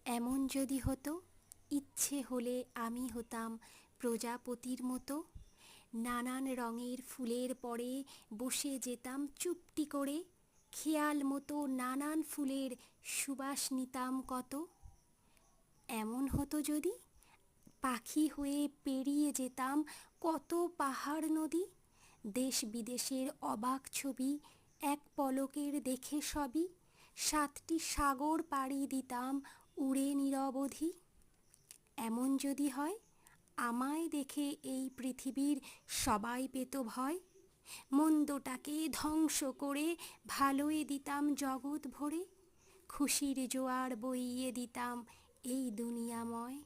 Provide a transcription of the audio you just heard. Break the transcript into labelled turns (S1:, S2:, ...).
S1: এমন যদি হতো, ইচ্ছে হলে আমি হতাম প্রজাপতির মতো, নানান রঙের ফুলের পরে বসে যেতাম চুপটি করে, খেয়াল মতো নানান ফুলের সুবাস নিতাম কত। এমন হতো যদি, পাখি হয়ে পেরিয়ে যেতাম কত পাহাড় নদী, দেশ বিদেশের অবাক ছবি এক পলকের দেখে সবই, 7টি সাগর পাড়ি দিতাম উড়ে নিরবধি। এমন যদি হয়, আমায় দেখে এই পৃথিবীর সবাই পেত ভয়, মন্দটাকে ধ্বংস করে ভালোয় দিতাম জগৎ ভরে, খুশির জোয়ার বইয়ে দিতাম এই দুনিয়াময়।